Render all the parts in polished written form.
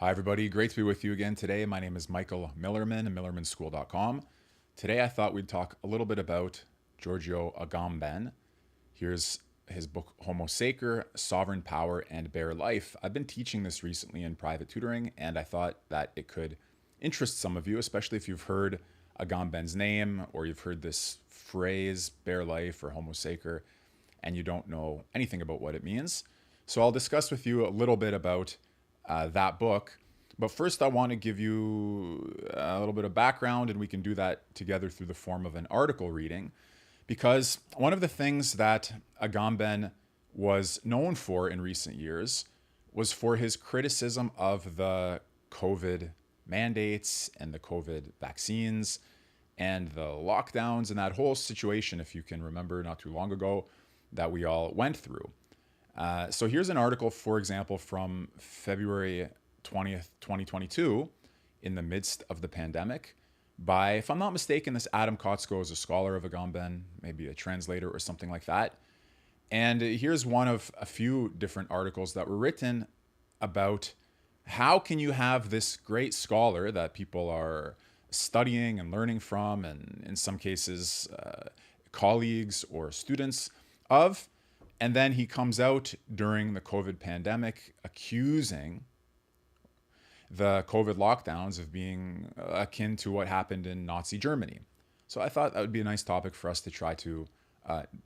Hi, everybody. Great to be with you again today. My name is Michael Millerman of millermanschool.com. Today, I thought we'd talk a little bit about Giorgio Agamben. Here's his book, Homo Sacer, Sovereign Power and Bare Life. I've been teaching this recently in private tutoring, and I thought that it could interest some of you, especially if you've heard Agamben's name or you've heard this phrase, bare life or Homo Sacer, and you don't know anything about what it means. So I'll discuss with you a little bit about that book. But first, I want to give you a little bit of background, and we can do that together through the form of an article reading. Because one of the things that Agamben was known for in recent years was for his criticism of the COVID mandates and the COVID vaccines and the lockdowns and that whole situation, if you can remember not too long ago, that we all went through. So here's an article, for example, from February 20th, 2022, in the midst of the pandemic, by, if I'm not mistaken, this Adam Kotsko is a scholar of Agamben, maybe a translator or something like that. And here's one of a few different articles that were written about how can you have this great scholar that people are studying and learning from, and in some cases, colleagues or students of, and then he comes out during the COVID pandemic accusing the COVID lockdowns of being akin to what happened in Nazi Germany. So I thought that would be a nice topic for us to try to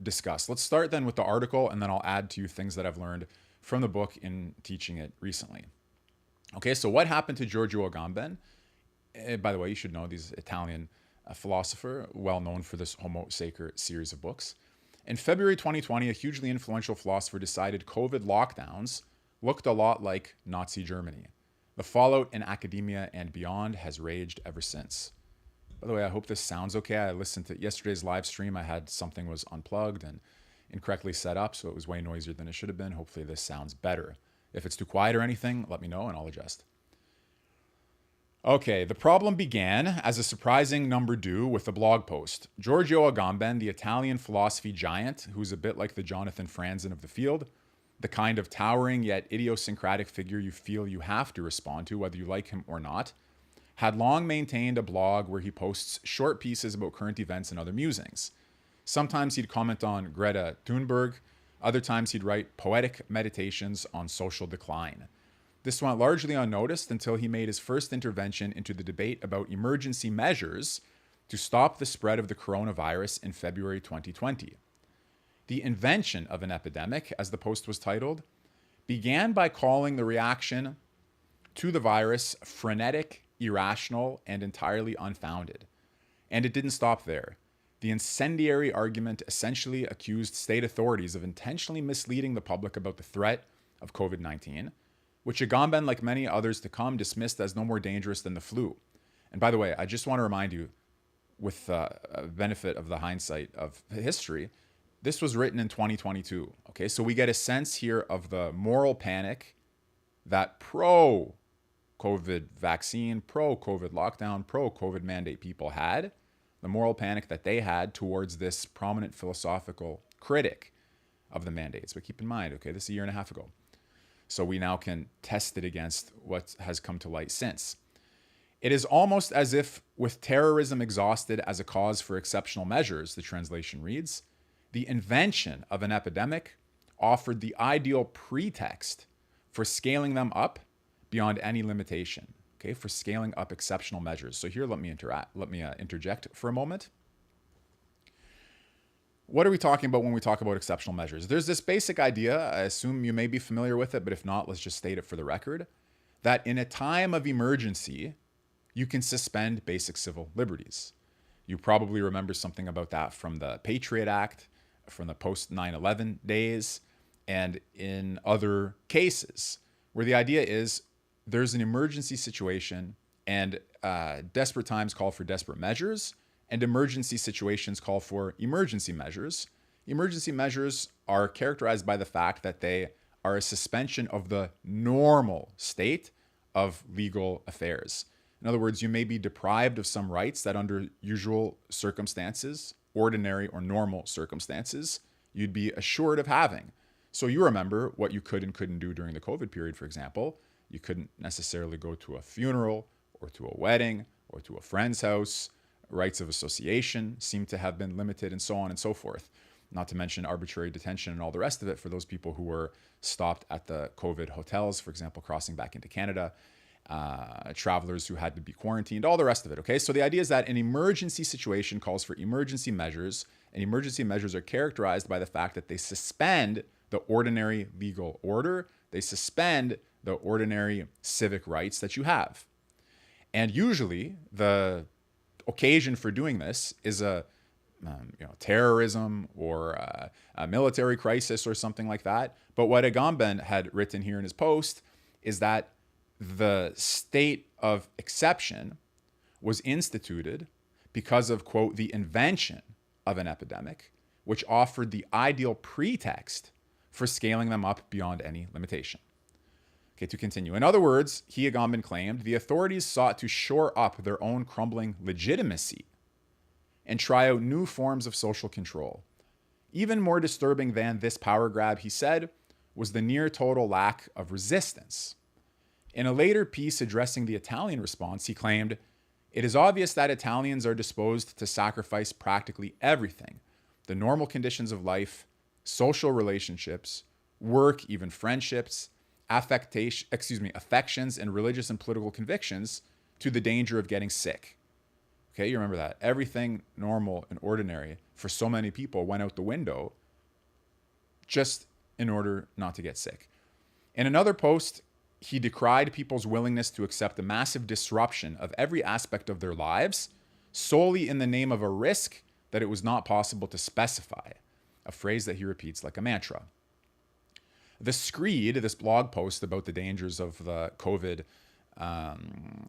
discuss. Let's start then with the article, and then I'll add to you things that I've learned from the book in teaching it recently. Okay, so what happened to Giorgio Agamben? By the way, you should know he's an Italian philosopher, well known for this Homo Sacer series of books. In February 2020, a hugely influential philosopher decided COVID lockdowns looked a lot like Nazi Germany. The fallout in academia and beyond has raged ever since. By the way, I hope this sounds okay. I listened to yesterday's live stream. I had something was unplugged and incorrectly set up, so it was way noisier than it should have been. Hopefully this sounds better. If it's too quiet or anything, let me know and I'll adjust. Okay, the problem began, as a surprising number do, with a blog post. Giorgio Agamben, the Italian philosophy giant, who's a bit like the Jonathan Franzen of the field, the kind of towering yet idiosyncratic figure you feel you have to respond to, whether you like him or not, had long maintained a blog where he posts short pieces about current events and other musings. Sometimes he'd comment on Greta Thunberg, other times he'd write poetic meditations on social decline. This went largely unnoticed until he made his first intervention into the debate about emergency measures to stop the spread of the coronavirus in February 2020. The invention of an epidemic, as the post was titled, began by calling the reaction to the virus frenetic, irrational, and entirely unfounded. And it didn't stop there. The incendiary argument essentially accused state authorities of intentionally misleading the public about the threat of COVID-19, which Agamben, like many others to come, dismissed as no more dangerous than the flu. And by the way, I just want to remind you, with the benefit of the hindsight of history, this was written in 2022. Okay, so we get a sense here of the moral panic that pro-COVID vaccine, pro-COVID lockdown, pro-COVID mandate people had, the moral panic that they had towards this prominent philosophical critic of the mandates. But keep in mind, okay, this is a year and a half ago. So we now can test it against what has come to light since. It is almost as if, with terrorism exhausted as a cause for exceptional measures, the translation reads, the invention of an epidemic offered the ideal pretext for scaling them up beyond any limitation, okay, for scaling up exceptional measures. So here, let me interject for a moment. What are we talking about when we talk about exceptional measures? There's this basic idea, I assume you may be familiar with it, but if not, let's just state it for the record, that in a time of emergency, you can suspend basic civil liberties. You probably remember something about that from the Patriot Act, from the post 9/11 days, and in other cases, where the idea is there's an emergency situation and desperate times call for desperate measures, and emergency situations call for emergency measures. Emergency measures are characterized by the fact that they are a suspension of the normal state of legal affairs. In other words, you may be deprived of some rights that under usual circumstances, ordinary or normal circumstances, you'd be assured of having. So you remember what you could and couldn't do during the COVID period, for example. You couldn't necessarily go to a funeral or to a wedding or to a friend's house. Rights of association seem to have been limited, and so on and so forth. Not to mention arbitrary detention and all the rest of it for those people who were stopped at the COVID hotels, for example, crossing back into Canada, travelers who had to be quarantined, all the rest of it. Okay, so the idea is that an emergency situation calls for emergency measures, and emergency measures are characterized by the fact that they suspend the ordinary legal order, they suspend the ordinary civic rights that you have. And usually the occasion for doing this is terrorism or a military crisis or something like that. But what Agamben had written here in his post is that the state of exception was instituted because of, quote, the invention of an epidemic, which offered the ideal pretext for scaling them up beyond any limitation. Okay, to continue. In other words, Agamben claimed the authorities sought to shore up their own crumbling legitimacy and try out new forms of social control. Even more disturbing than this power grab, he said, was the near total lack of resistance. In a later piece addressing the Italian response, he claimed, "It is obvious that Italians are disposed to sacrifice practically everything, the normal conditions of life, social relationships, work, even friendships, affections, and religious and political convictions to the danger of getting sick." Okay, you remember that. Everything normal and ordinary for so many people went out the window just in order not to get sick. In another post, he decried people's willingness to accept the massive disruption of every aspect of their lives solely in the name of a risk that it was not possible to specify, a phrase that he repeats like a mantra. The Screed, this blog post about the dangers of the COVID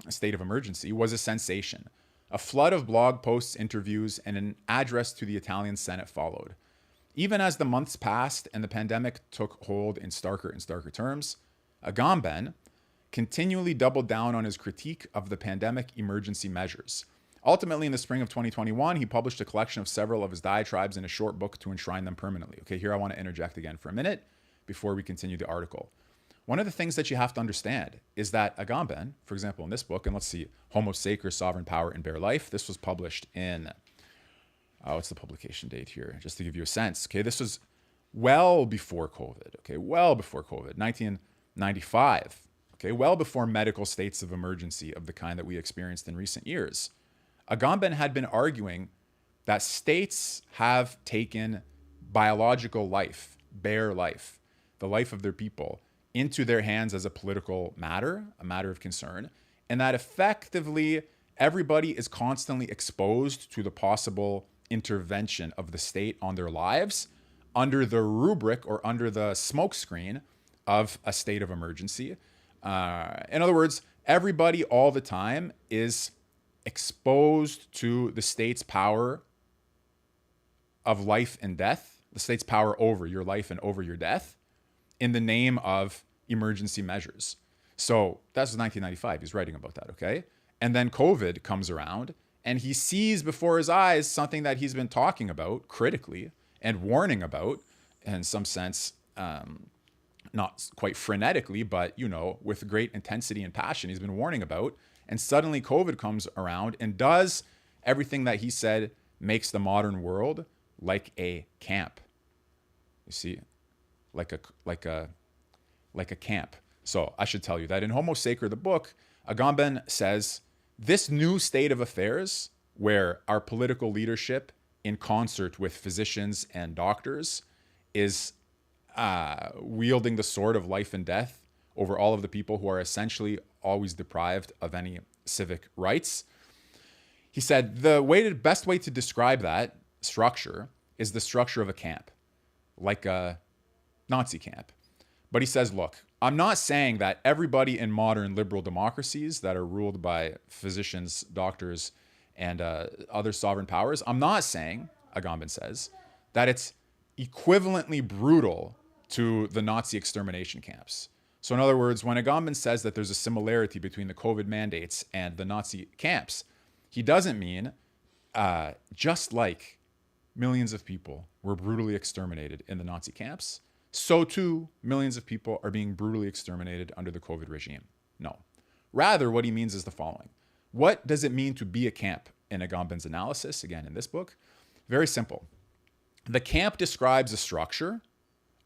state of emergency, was a sensation. A flood of blog posts, interviews, and an address to the Italian Senate followed. Even as the months passed and the pandemic took hold in starker and starker terms, Agamben continually doubled down on his critique of the pandemic emergency measures. Ultimately, in the spring of 2021, he published a collection of several of his diatribes in a short book to enshrine them permanently. Okay, here I want to interject again for a minute before we continue the article. One of the things that you have to understand is that Agamben, for example, in this book, and let's see, Homo Sacer, Sovereign Power and Bare Life, this was published in, what's the publication date here? Just to give you a sense. Okay, this was well before COVID. Okay, well before COVID, 1995. Okay, well before medical states of emergency of the kind that we experienced in recent years. Agamben had been arguing that states have taken biological life, bare life, the life of their people, into their hands as a political matter, a matter of concern, and that effectively everybody is constantly exposed to the possible intervention of the state on their lives under the rubric or under the smokescreen of a state of emergency. In other words, everybody all the time is exposed to the state's power of life and death, the state's power over your life and over your death, in the name of emergency measures. So that's 1995. He's writing about that, okay? And then COVID comes around and he sees before his eyes something that he's been talking about critically and warning about, in some sense, not quite frenetically, but, with great intensity and passion, he's been warning about. And suddenly COVID comes around and does everything that he said makes the modern world like a camp. You see, like a camp. So I should tell you that in Homo Sacer, the book, Agamben says, this new state of affairs where our political leadership, in concert with physicians and doctors, is wielding the sword of life and death over all of the people who are essentially always deprived of any civic rights. He said the best way to describe that structure is the structure of a camp, like a Nazi camp. But he says, look, I'm not saying that everybody in modern liberal democracies that are ruled by physicians, doctors, and other sovereign powers, I'm not saying, Agamben says, that it's equivalently brutal to the Nazi extermination camps. So in other words, when Agamben says that there's a similarity between the COVID mandates and the Nazi camps, he doesn't mean just like millions of people were brutally exterminated in the Nazi camps, so too millions of people are being brutally exterminated under the COVID regime. No. Rather, what he means is the following. What does it mean to be a camp in Agamben's analysis, again in this book? Very simple. The camp describes a structure,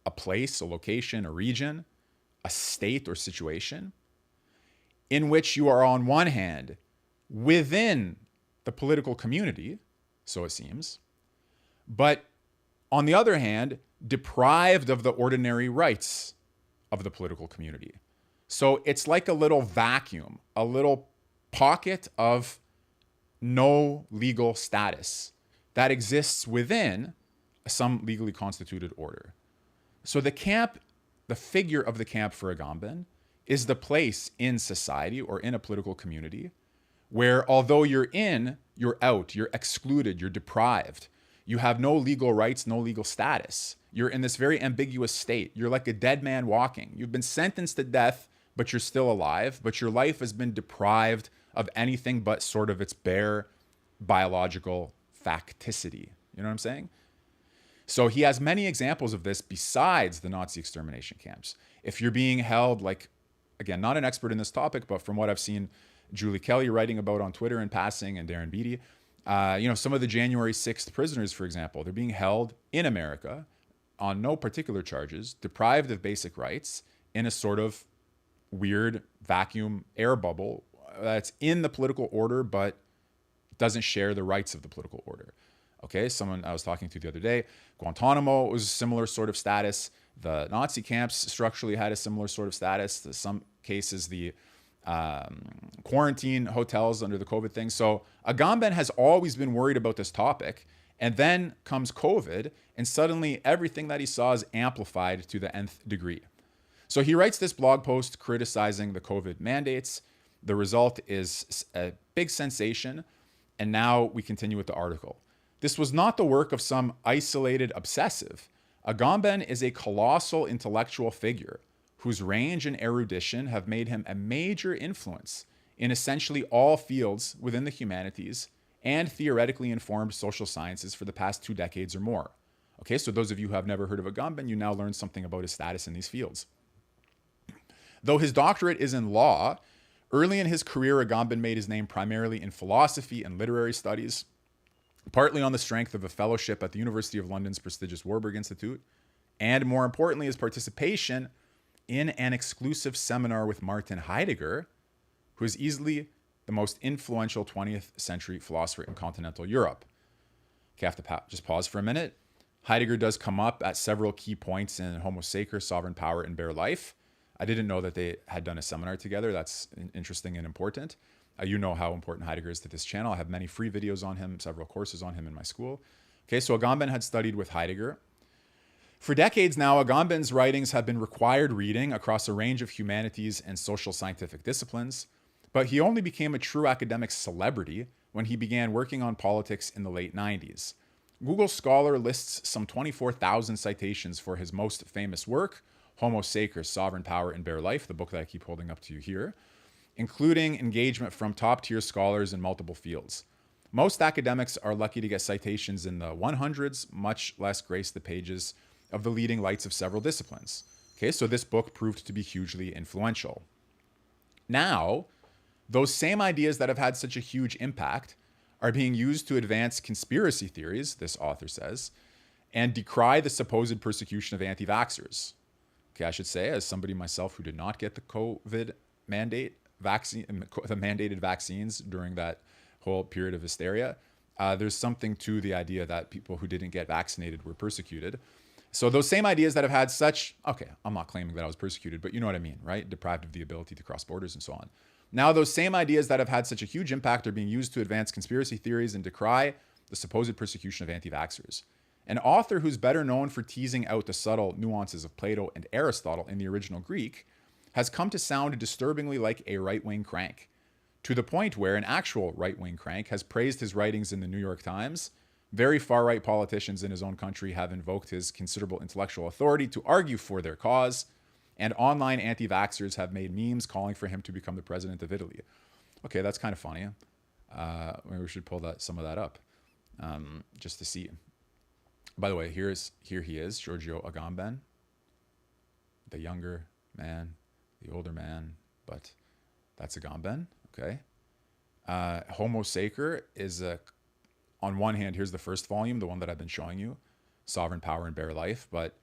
a place, a location, a region, a state or situation in which you are on one hand within the political community, so it seems, but on the other hand, deprived of the ordinary rights of the political community. So it's like a little vacuum, a little pocket of no legal status that exists within some legally constituted order. So the camp, the figure of the camp for Agamben, is the place in society or in a political community where although you're in, you're out, you're excluded, you're deprived. You have no legal rights, no legal status. You're in this very ambiguous state. You're like a dead man walking. You've been sentenced to death, but you're still alive, but your life has been deprived of anything but sort of its bare biological facticity. You know what I'm saying? So he has many examples of this besides the Nazi extermination camps. If you're being held, like, again, not an expert in this topic, but from what I've seen Julie Kelly writing about on Twitter in passing and Darren Beattie, some of the January 6th prisoners, for example, they're being held in America on no particular charges, deprived of basic rights in a sort of weird vacuum air bubble that's in the political order, but doesn't share the rights of the political order. Okay, someone I was talking to the other day, Guantanamo was a similar sort of status. The Nazi camps structurally had a similar sort of status. In some cases, the quarantine hotels under the COVID thing. So Agamben has always been worried about this topic. And then comes COVID, and suddenly everything that he saw is amplified to the nth degree. So he writes this blog post criticizing the COVID mandates. The result is a big sensation. And now we continue with the article. This was not the work of some isolated obsessive. Agamben is a colossal intellectual figure whose range and erudition have made him a major influence in essentially all fields within the humanities and theoretically informed social sciences for the past 2 decades or more. Okay, so those of you who have never heard of Agamben, you now learn something about his status in these fields. Though his doctorate is in law, early in his career, Agamben made his name primarily in philosophy and literary studies, partly on the strength of a fellowship at the University of London's prestigious Warburg Institute, and more importantly, his participation in an exclusive seminar with Martin Heidegger, who is easily the most influential 20th century philosopher in continental Europe. Okay, I have to just pause for a minute. Heidegger does come up at several key points in Homo Sacer, Sovereign Power, and Bare Life. I didn't know that they had done a seminar together. That's interesting and important. You know how important Heidegger is to this channel. I have many free videos on him, several courses on him in my school. Okay, so Agamben had studied with Heidegger. For decades now, Agamben's writings have been required reading across a range of humanities and social scientific disciplines, but he only became a true academic celebrity when he began working on politics in the late 90s. Google Scholar lists some 24,000 citations for his most famous work, Homo Sacer, Sovereign Power, and Bare Life, the book that I keep holding up to you here, including engagement from top-tier scholars in multiple fields. Most academics are lucky to get citations in the 100s, much less grace the pages of the leading lights of several disciplines. Okay, so this book proved to be hugely influential. Now, those same ideas that have had such a huge impact are being used to advance conspiracy theories, this author says, and decry the supposed persecution of anti-vaxxers. Okay, I should say, as somebody myself who did not get the COVID mandate, the mandated vaccines during that whole period of hysteria, there's something to the idea that people who didn't get vaccinated were persecuted. So those same ideas that have had such, okay, I'm not claiming that I was persecuted, but you know what I mean, right? Deprived of the ability to cross borders and so on. Now, those same ideas that have had such a huge impact are being used to advance conspiracy theories and decry the supposed persecution of anti-vaxxers. An author who's better known for teasing out the subtle nuances of Plato and Aristotle in the original Greek has come to sound disturbingly like a right-wing crank, to the point where an actual right-wing crank has praised his writings in the New York Times. Very far-right politicians in his own country have invoked his considerable intellectual authority to argue for their cause, and online anti-vaxxers have made memes calling for him to become the president of Italy. Okay, that's kind of funny. Maybe we should pull some of that up just to see. By the way, here he is, Giorgio Agamben. the younger man, the older man, but that's Agamben. Okay. Homo Sacer is on one hand, here's the first volume, the one that I've been showing you, Sovereign Power and Bare Life, but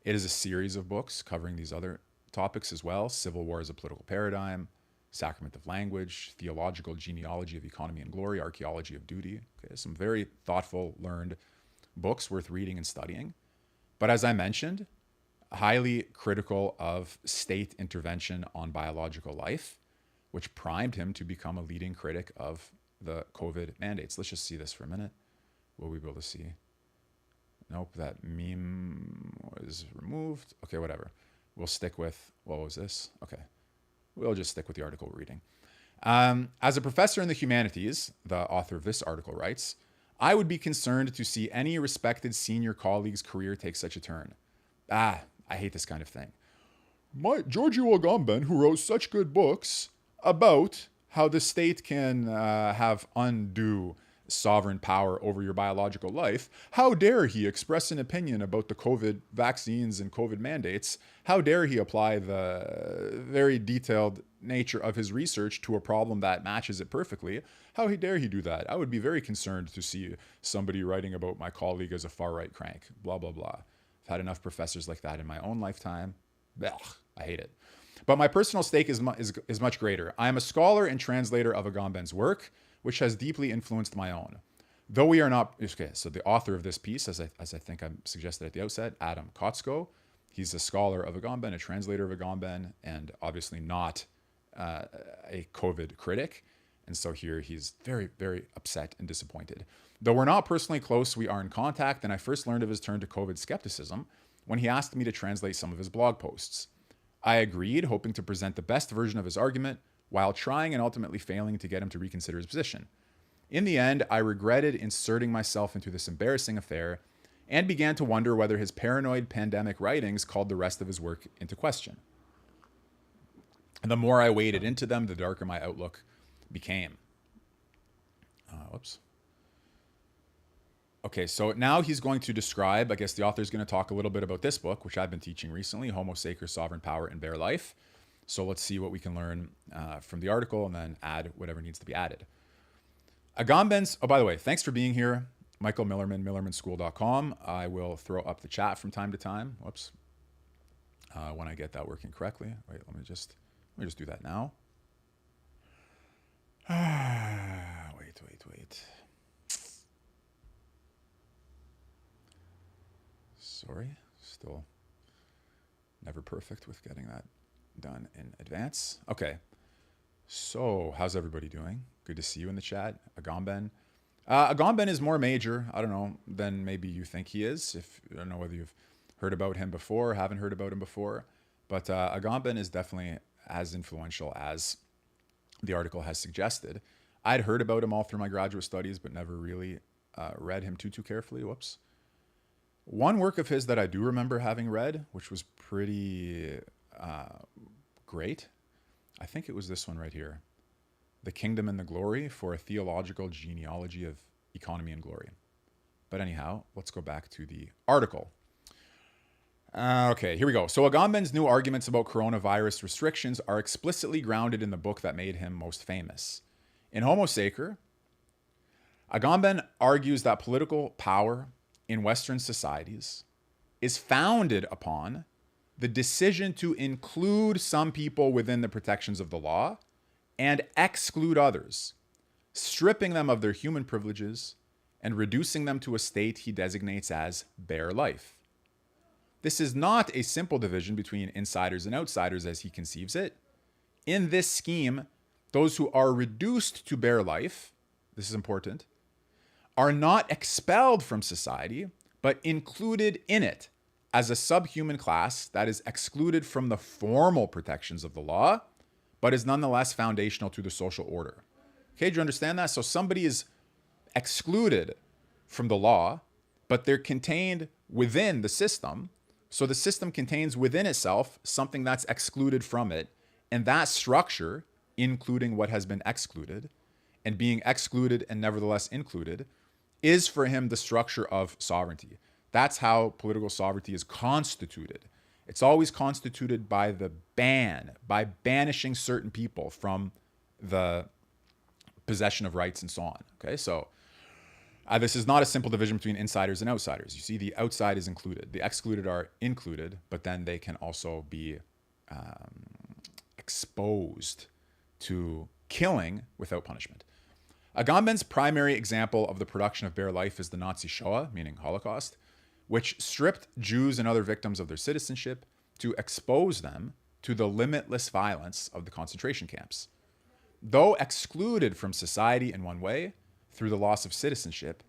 it is a series of books covering these other topics as well. Civil War as a Political Paradigm, Sacrament of Language, Theological Genealogy of Economy and Glory, Archaeology of Duty. Okay, some very thoughtful, learned books worth reading and studying. But as I mentioned, highly critical of state intervention on biological life, which primed him to become a leading critic of the COVID mandates. Let's just see this for a minute. Will we be able to see? Nope, that meme was removed. Okay, whatever. We'll stick with, what was this? Okay, we'll just stick with the article we're reading. As a professor in the humanities, the author of this article writes, I would be concerned to see any respected senior colleague's career take such a turn. I hate this kind of thing. Giorgio Agamben, who wrote such good books about how the state can have undue sovereign power over your biological life, how dare he express an opinion about the COVID vaccines and COVID mandates? How dare he apply the very detailed nature of his research to a problem that matches it perfectly? How dare he do that? I would be very concerned to see somebody writing about my colleague as a far-right crank, blah, blah, blah. I've had enough professors like that in my own lifetime. Blech, I hate it. But my personal stake is much greater. I am a scholar and translator of Agamben's work, which has deeply influenced my own. Though we are not, okay, so the author of this piece, as I think I suggested at the outset, Adam Kotsko, he's a scholar of Agamben, a translator of Agamben, and obviously not a COVID critic. And so here he's very, very upset and disappointed. Though we're not personally close, we are in contact, and I first learned of his turn to COVID skepticism when he asked me to translate some of his blog posts. I agreed, hoping to present the best version of his argument, while trying and ultimately failing to get him to reconsider his position. In the end, I regretted inserting myself into this embarrassing affair and began to wonder whether his paranoid pandemic writings called the rest of his work into question. And the more I waded into them, the darker my outlook became. Whoops. Okay, so now he's going to describe, I guess the author's going to talk a little bit about this book, which I've been teaching recently, Homo Sacer, Sovereign Power and Bare Life. So let's see what we can learn from the article and then add whatever needs to be added. Agamben's, oh, by the way, thanks for being here. Michael Millerman, millermanschool.com. I will throw up the chat from time to time. Whoops. When I get that working correctly. Wait, let me just do that now. Wait. Sorry, still never perfect with getting that done in advance. Okay, so how's everybody doing? Good to see you in the chat. Agamben. Agamben is more major, I don't know, than maybe you think he is. I don't know whether you've heard about him before, haven't heard about him before, but Agamben is definitely as influential as the article has suggested. I'd heard about him all through my graduate studies, but never really read him too carefully. Whoops. One work of his that I do remember having read, which was pretty great, I think it was this one right here, The Kingdom and the Glory for a Theological Genealogy of Economy and Glory. But anyhow, let's go back to the article. Okay, here we go. So Agamben's new arguments about coronavirus restrictions are explicitly grounded in the book that made him most famous. In Homo Sacer, Agamben argues that political power in Western societies is founded upon the decision to include some people within the protections of the law and exclude others, stripping them of their human privileges and reducing them to a state he designates as bare life. This is not a simple division between insiders and outsiders as he conceives it. In this scheme, those who are reduced to bare life, this is important, are not expelled from society, but included in it as a subhuman class that is excluded from the formal protections of the law, but is nonetheless foundational to the social order. Okay, do you understand that? So somebody is excluded from the law, but they're contained within the system. So the system contains within itself something that's excluded from it. And that structure, including what has been excluded, and being excluded and nevertheless included, is for him the structure of sovereignty. That's how political sovereignty is constituted. It's always constituted by by banishing certain people from the possession of rights and so on. Okay, so this is not a simple division between insiders and outsiders. You see, the outside is included. The excluded are included, but then they can also be exposed to killing without punishment. Agamben's primary example of the production of bare life is the Nazi Shoah, meaning Holocaust, which stripped Jews and other victims of their citizenship to expose them to the limitless violence of the concentration camps. Though excluded from society in one way, through the loss of citizenship,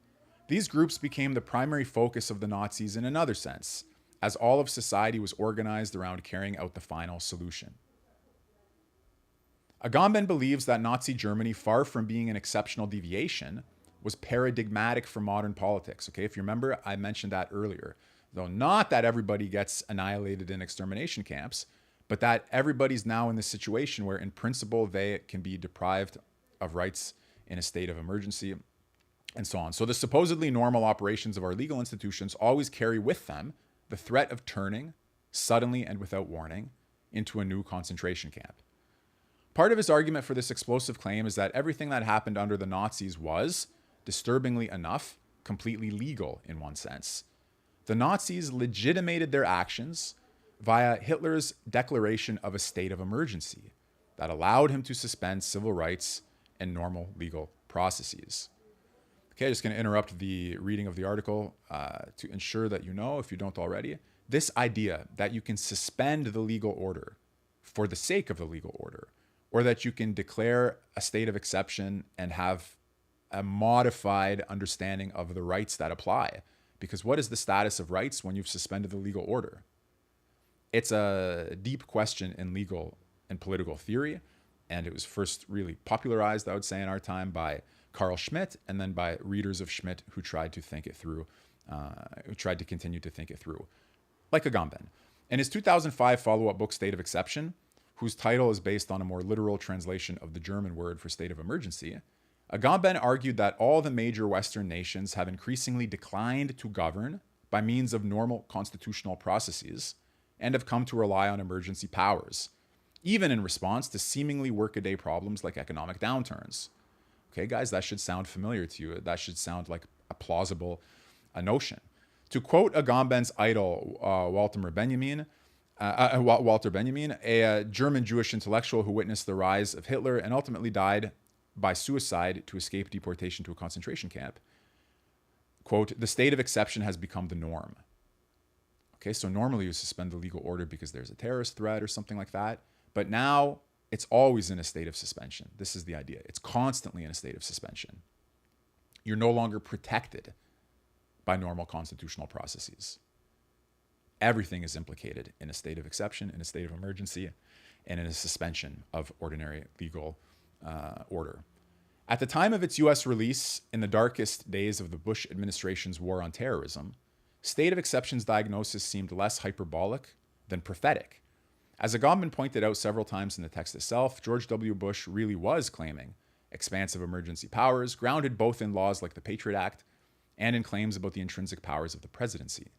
these groups became the primary focus of the Nazis in another sense, as all of society was organized around carrying out the final solution. Agamben believes that Nazi Germany, far from being an exceptional deviation, was paradigmatic for modern politics. Okay, if you remember, I mentioned that earlier. Though not that everybody gets annihilated in extermination camps, but that everybody's now in this situation where, in principle, they can be deprived of rights in a state of emergency, and so on. So the supposedly normal operations of our legal institutions always carry with them the threat of turning, suddenly and without warning, into a new concentration camp. Part of his argument for this explosive claim is that everything that happened under the Nazis was, disturbingly enough, completely legal in one sense. The Nazis legitimated their actions via Hitler's declaration of a state of emergency that allowed him to suspend civil rights and normal legal processes. Okay, just going to interrupt the reading of the article to ensure that you know, if you don't already, this idea that you can suspend the legal order for the sake of the legal order, or that you can declare a state of exception and have a modified understanding of the rights that apply. Because what is the status of rights when you've suspended the legal order? It's a deep question in legal and political theory, and it was first really popularized, I would say, in our time by Carl Schmitt, and then by readers of Schmitt who tried to think it through, who tried to continue to think it through, like Agamben. In his 2005 follow-up book, State of Exception, whose title is based on a more literal translation of the German word for state of emergency, Agamben argued that all the major Western nations have increasingly declined to govern by means of normal constitutional processes and have come to rely on emergency powers, even in response to seemingly workaday problems like economic downturns. Okay, guys, that should sound familiar to you. That should sound like a plausible notion. To quote Agamben's idol, Walter Benjamin, a German Jewish intellectual who witnessed the rise of Hitler and ultimately died by suicide to escape deportation to a concentration camp, quote, "The state of exception has become the norm." Okay, so normally you suspend the legal order because there's a terrorist threat or something like that, but now it's always in a state of suspension. This is the idea. It's constantly in a state of suspension. You're no longer protected by normal constitutional processes. Everything is implicated in a state of exception, in a state of emergency, and in a suspension of ordinary legal order. At the time of its U.S. release, in the darkest days of the Bush administration's war on terrorism, state of exception's diagnosis seemed less hyperbolic than prophetic. As Agamben pointed out several times in the text itself, George W. Bush really was claiming expansive emergency powers, grounded both in laws like the Patriot Act and in claims about the intrinsic powers of the presidency.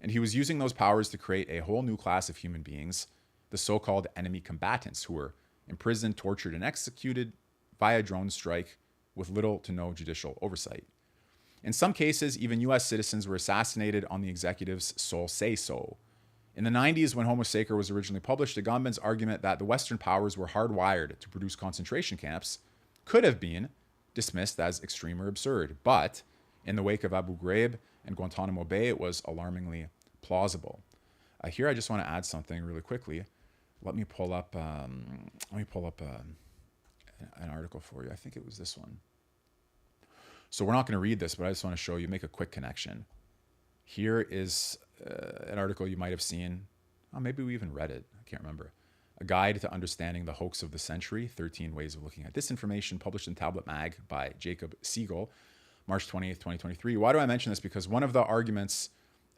And he was using those powers to create a whole new class of human beings, the so-called enemy combatants, who were imprisoned, tortured, and executed via drone strike with little to no judicial oversight. In some cases, even US citizens were assassinated on the executive's sole say-so. In the 90s, when Homo Sacer was originally published, Agamben's argument that the Western powers were hardwired to produce concentration camps could have been dismissed as extreme or absurd. But in the wake of Abu Ghraib and Guantanamo Bay, it was alarmingly plausible. Here, I just want to add something really quickly. Let me pull up an article for you. I think it was this one. So we're not going to read this, but I just want to show you, make a quick connection. Here is an article you might have seen. Oh, maybe we even read it. I can't remember. A Guide to Understanding the Hoax of the Century, 13 Ways of Looking at Disinformation, published in Tablet Mag by Jacob Siegel, March 20th, 2023. Why do I mention this? Because one of the arguments,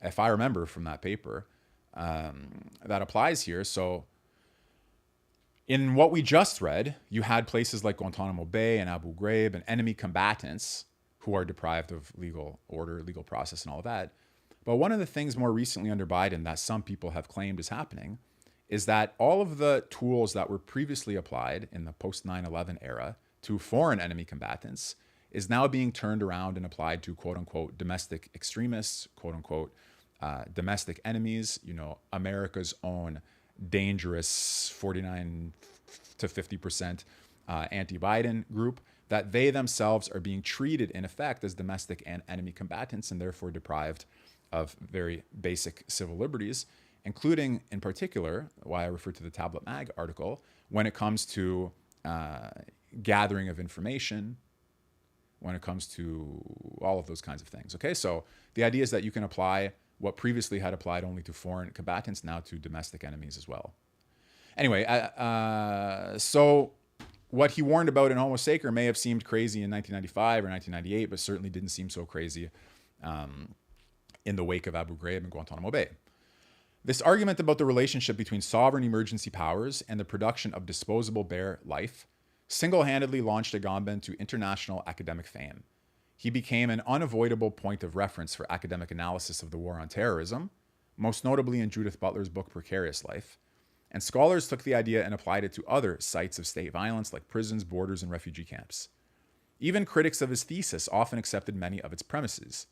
if I remember from that paper, that applies here. So in what we just read, you had places like Guantanamo Bay and Abu Ghraib and enemy combatants who are deprived of legal order, legal process, and all of that. But one of the things more recently under Biden that some people have claimed is happening is that all of the tools that were previously applied in the post 9/11 era to foreign enemy combatants is now being turned around and applied to quote unquote domestic extremists, quote unquote domestic enemies, America's own dangerous 49 to 50% anti-Biden group, that they themselves are being treated in effect as domestic and enemy combatants and therefore deprived of very basic civil liberties, including in particular, why I refer to the Tablet Mag article, when it comes to gathering of information, when it comes to all of those kinds of things. Okay, so the idea is that you can apply what previously had applied only to foreign combatants now to domestic enemies as well. Anyway, so what he warned about in Homo Sacer may have seemed crazy in 1995 or 1998, but certainly didn't seem so crazy in the wake of Abu Ghraib and Guantanamo Bay. This argument about the relationship between sovereign emergency powers and the production of disposable bare life single-handedly launched Agamben to international academic fame. He became an unavoidable point of reference for academic analysis of the war on terrorism, most notably in Judith Butler's book Precarious Life, and scholars took the idea and applied it to other sites of state violence like prisons, borders, and refugee camps. Even critics of his thesis often accepted many of its premises.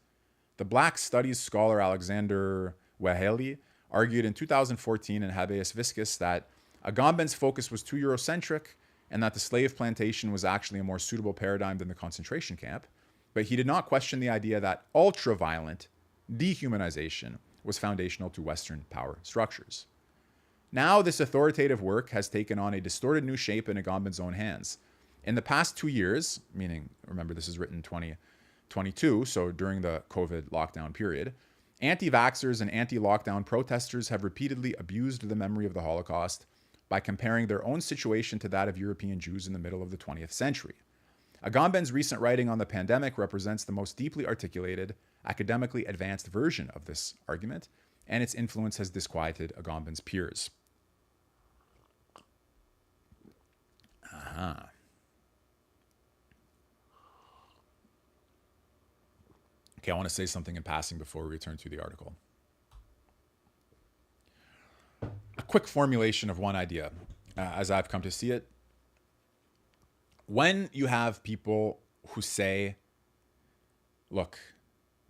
The Black Studies scholar Alexander Weheli argued in 2014 in Habeas Viscus that Agamben's focus was too Eurocentric and that the slave plantation was actually a more suitable paradigm than the concentration camp, but he did not question the idea that ultra-violent dehumanization was foundational to Western power structures. Now, this authoritative work has taken on a distorted new shape in Agamben's own hands. In the past 2 years, meaning, remember, this is written 2022, so during the COVID lockdown period, anti-vaxxers and anti-lockdown protesters have repeatedly abused the memory of the Holocaust by comparing their own situation to that of European Jews in the middle of the 20th century. Agamben's recent writing on the pandemic represents the most deeply articulated, academically advanced version of this argument, and its influence has disquieted Agamben's peers. Okay, I want to say something in passing before we return to the article. A quick formulation of one idea, as I've come to see it. When you have people who say, look,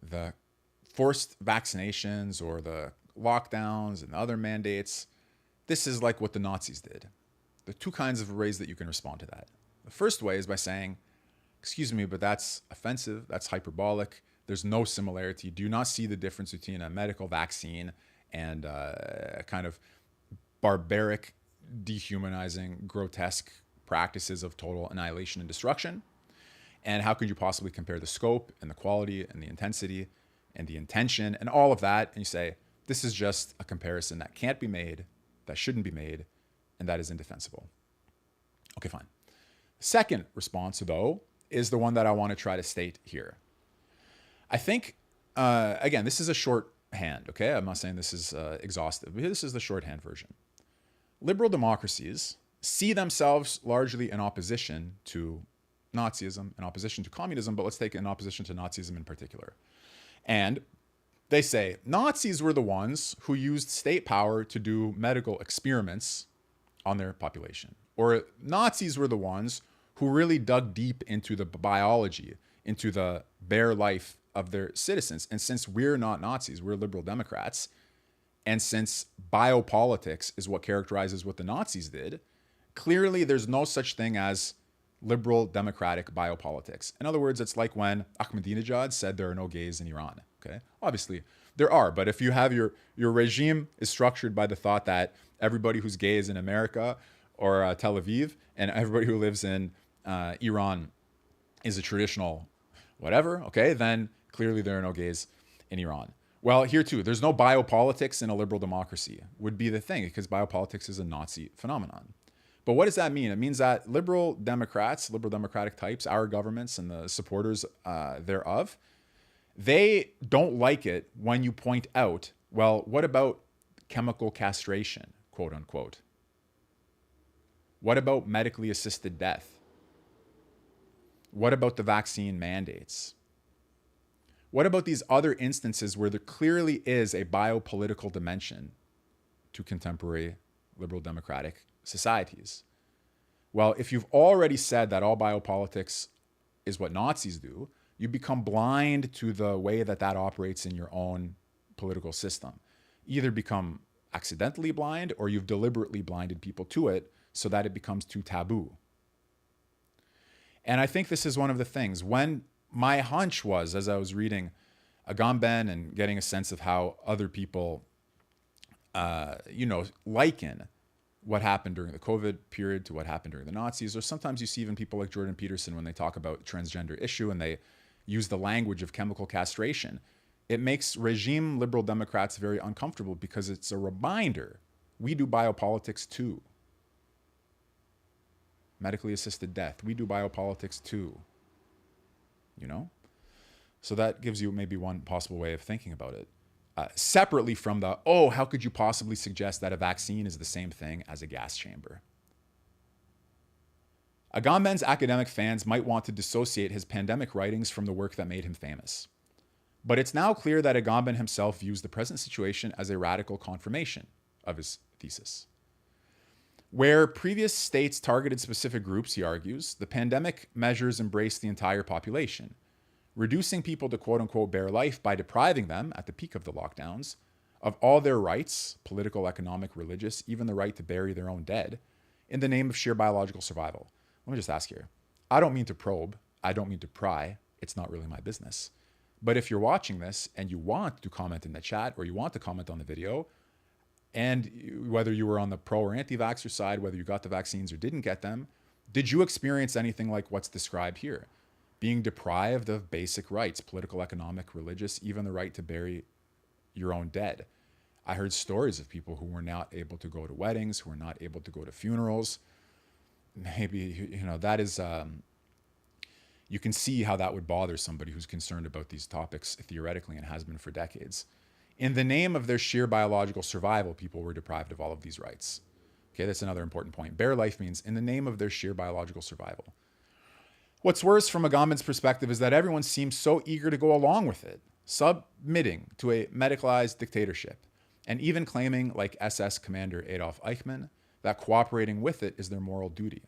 the forced vaccinations or the lockdowns and other mandates, this is like what the Nazis did. There are two kinds of ways that you can respond to that. The first way is by saying, excuse me, but that's offensive, that's hyperbolic, there's no similarity. Do you not see the difference between a medical vaccine and a kind of barbaric, dehumanizing, grotesque practices of total annihilation and destruction? And how could you possibly compare the scope and the quality and the intensity and the intention and all of that? And you say, this is just a comparison that can't be made, that shouldn't be made, and that is indefensible. Okay, fine. Second response, though, is the one that I want to try to state here. I think, again, this is a shorthand, okay? I'm not saying this is exhaustive, but this is the shorthand version. Liberal democracies see themselves largely in opposition to Nazism, in opposition to communism, but let's take it in opposition to Nazism in particular. And they say Nazis were the ones who used state power to do medical experiments on their population. Or Nazis were the ones who really dug deep into the biology, into the bare life of their citizens. And since we're not Nazis, we're liberal Democrats, and since biopolitics is what characterizes what the Nazis did, clearly there's no such thing as liberal democratic biopolitics. In other words, it's like when Ahmadinejad said there are no gays in Iran. Okay, obviously there are, but if you have your regime is structured by the thought that everybody who's gay is in America or Tel Aviv, and everybody who lives in Iran is a traditional whatever, okay, then clearly there are no gays in Iran. Well, here too, there's no biopolitics in a liberal democracy, would be the thing, because biopolitics is a Nazi phenomenon. But what does that mean? It means that liberal Democrats, liberal democratic types, our governments and the supporters thereof, they don't like it when you point out, well, what about chemical castration, quote unquote? What about medically assisted death? What about the vaccine mandates? What about these other instances where there clearly is a biopolitical dimension to contemporary liberal democratic societies? Well, if you've already said that all biopolitics is what Nazis do, you become blind to the way that that operates in your own political system. Either become accidentally blind or you've deliberately blinded people to it so that it becomes too taboo. And I think this is one of the things. When my hunch was, as I was reading Agamben and getting a sense of how other people, liken what happened during the COVID period to what happened during the Nazis, or sometimes you see even people like Jordan Peterson when they talk about transgender issue and they use the language of chemical castration. It makes regime liberal Democrats very uncomfortable because it's a reminder we do biopolitics too. Medically assisted death, we do biopolitics too. So that gives you maybe one possible way of thinking about it. Separately from how could you possibly suggest that a vaccine is the same thing as a gas chamber? Agamben's academic fans might want to dissociate his pandemic writings from the work that made him famous. But it's now clear that Agamben himself views the present situation as a radical confirmation of his thesis. Where previous states targeted specific groups, he argues, the pandemic measures embrace the entire population, reducing people to quote-unquote bare life by depriving them, at the peak of the lockdowns, of all their rights, political, economic, religious, even the right to bury their own dead, in the name of sheer biological survival. Let me just ask here. I don't mean to probe. I don't mean to pry. It's not really my business. But if you're watching this and you want to comment in the chat or you want to comment on the video, and whether you were on the pro or anti-vaxxer side, whether you got the vaccines or didn't get them, did you experience anything like what's described here? Being deprived of basic rights, political, economic, religious, even the right to bury your own dead. I heard stories of people who were not able to go to weddings, who were not able to go to funerals. Maybe, that is, you can see how that would bother somebody who's concerned about these topics theoretically and has been for decades. In the name of their sheer biological survival, people were deprived of all of these rights. Okay, that's another important point. Bare life means in the name of their sheer biological survival. What's worse from Agamben's perspective is that everyone seems so eager to go along with it, submitting to a medicalized dictatorship, and even claiming, like SS Commander Adolf Eichmann, that cooperating with it is their moral duty.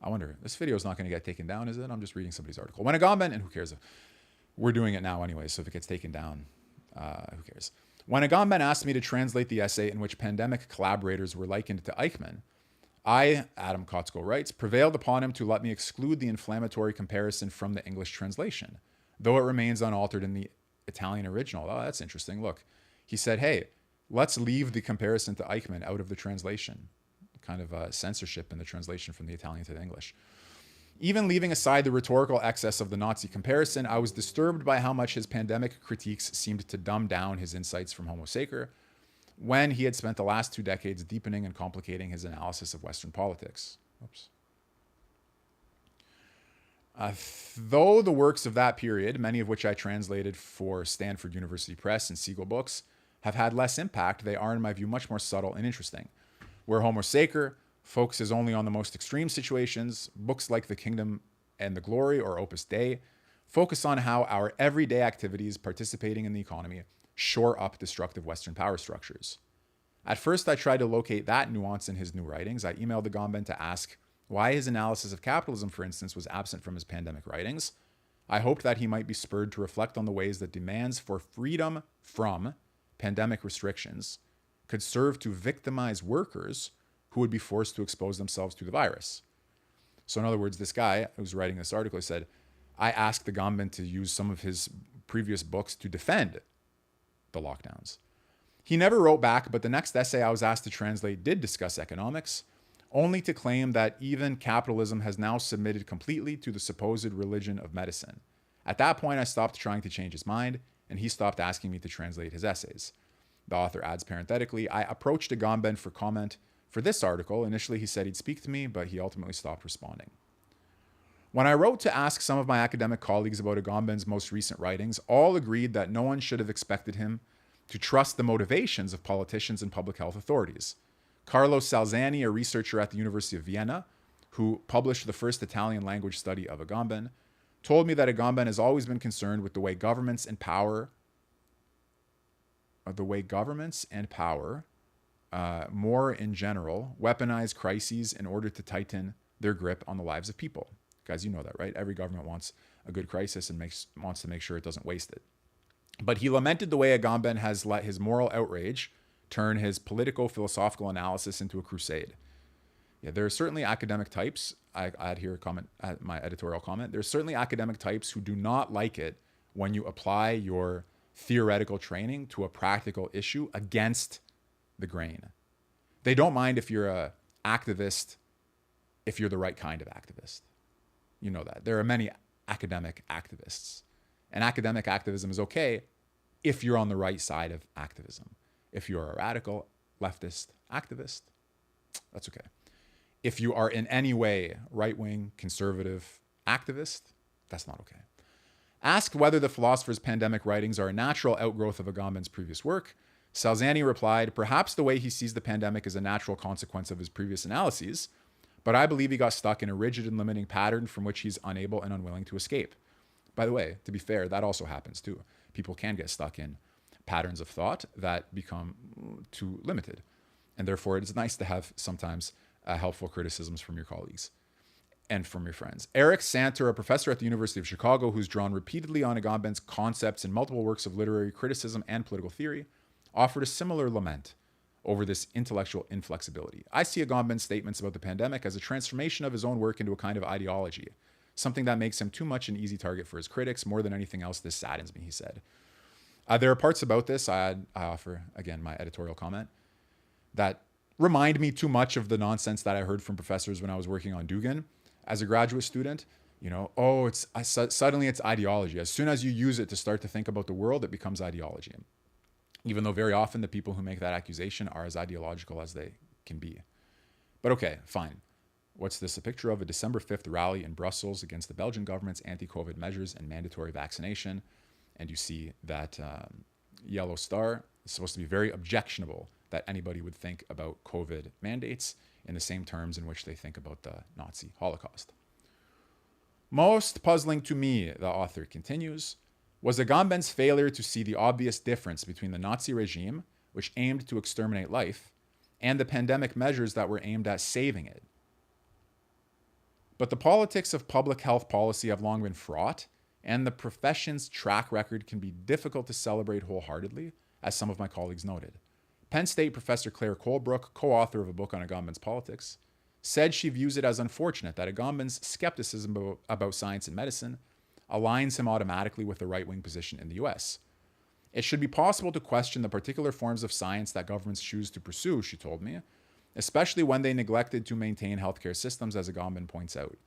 I wonder, this video is not going to get taken down, is it? I'm just reading somebody's article. When Agamben, and who cares? We're doing it now anyway, so if it gets taken down, who cares? When Agamben asked me to translate the essay in which pandemic collaborators were likened to Eichmann, I, Adam Kotsko writes, prevailed upon him to let me exclude the inflammatory comparison from the English translation, though it remains unaltered in the Italian original. Oh, that's interesting. Look, he said, hey, let's leave the comparison to Eichmann out of the translation. Kind of censorship in the translation from the Italian to the English. Even leaving aside the rhetorical excess of the Nazi comparison, I was disturbed by how much his pandemic critiques seemed to dumb down his insights from Homo Sacer, when he had spent the last 2 decades deepening and complicating his analysis of Western politics. Though the works of that period, many of which I translated for Stanford University Press and Siegel Books, have had less impact, they are, in my view, much more subtle and interesting. Where Homo Sacer focuses only on the most extreme situations, books like The Kingdom and the Glory or Opus Dei focus on how our everyday activities participating in the economy shore up destructive Western power structures. At first, I tried to locate that nuance in his new writings. I emailed Agamben to ask why his analysis of capitalism, for instance, was absent from his pandemic writings. I hoped that he might be spurred to reflect on the ways that demands for freedom from pandemic restrictions could serve to victimize workers who would be forced to expose themselves to the virus. So in other words, this guy who was writing this article said, I asked Agamben to use some of his previous books to defend the lockdowns. He never wrote back, but the next essay I was asked to translate did discuss economics, only to claim that even capitalism has now submitted completely to the supposed religion of medicine. At that point, I stopped trying to change his mind, and he stopped asking me to translate his essays. The author adds parenthetically, I approached Agamben for comment for this article. Initially, he said he'd speak to me, but he ultimately stopped responding. When I wrote to ask some of my academic colleagues about Agamben's most recent writings, all agreed that no one should have expected him to trust the motivations of politicians and public health authorities. Carlo Salzani, a researcher at the University of Vienna, who published the first Italian language study of Agamben, told me that Agamben has always been concerned with the way governments and power, more in general, weaponize crises in order to tighten their grip on the lives of people. Guys, you know that, right? Every government wants a good crisis and wants to make sure it doesn't waste it. But he lamented the way Agamben has let his moral outrage turn his politico-philosophical analysis into a crusade. Yeah, there are certainly academic types. I add here my editorial comment. There's certainly academic types who do not like it when you apply your theoretical training to a practical issue against the grain. They don't mind if you're an activist, if you're the right kind of activist. You know that. There are many academic activists. And academic activism is okay if you're on the right side of activism. If you're a radical leftist activist, that's okay. If you are in any way right-wing conservative activist, that's not okay. Asked whether the philosopher's pandemic writings are a natural outgrowth of Agamben's previous work, Salzani replied, perhaps the way he sees the pandemic is a natural consequence of his previous analyses, but I believe he got stuck in a rigid and limiting pattern from which he's unable and unwilling to escape. By the way, to be fair, that also happens too. People can get stuck in patterns of thought that become too limited. And therefore, it's nice to have sometimes helpful criticisms from your colleagues and from your friends. Eric Santer, a professor at the University of Chicago who's drawn repeatedly on Agamben's concepts in multiple works of literary criticism and political theory, offered a similar lament over this intellectual inflexibility. I see Agamben's statements about the pandemic as a transformation of his own work into a kind of ideology, something that makes him too much an easy target for his critics. More than anything else, this saddens me, he said. There are parts about this, I offer, again, my editorial comment, that remind me too much of the nonsense that I heard from professors when I was working on Dugan as a graduate student. You know, suddenly it's ideology. As soon as you use it to start to think about the world, it becomes ideology. Even though very often the people who make that accusation are as ideological as they can be. But okay, fine. What's this a picture of? A December 5th rally in Brussels against the Belgian government's anti-COVID measures and mandatory vaccination. And you see that yellow star is supposed to be very objectionable that anybody would think about COVID mandates in the same terms in which they think about the Nazi Holocaust. Most puzzling to me, the author continues, was Agamben's failure to see the obvious difference between the Nazi regime, which aimed to exterminate life, and the pandemic measures that were aimed at saving it. But the politics of public health policy have long been fraught, and the profession's track record can be difficult to celebrate wholeheartedly, as some of my colleagues noted. Penn State professor Claire Colebrook, co-author of a book on Agamben's politics, said she views it as unfortunate that Agamben's skepticism about science and medicine aligns him automatically with the right-wing position in the US. It should be possible to question the particular forms of science that governments choose to pursue, she told me, especially when they neglected to maintain healthcare systems, as Agamben points out.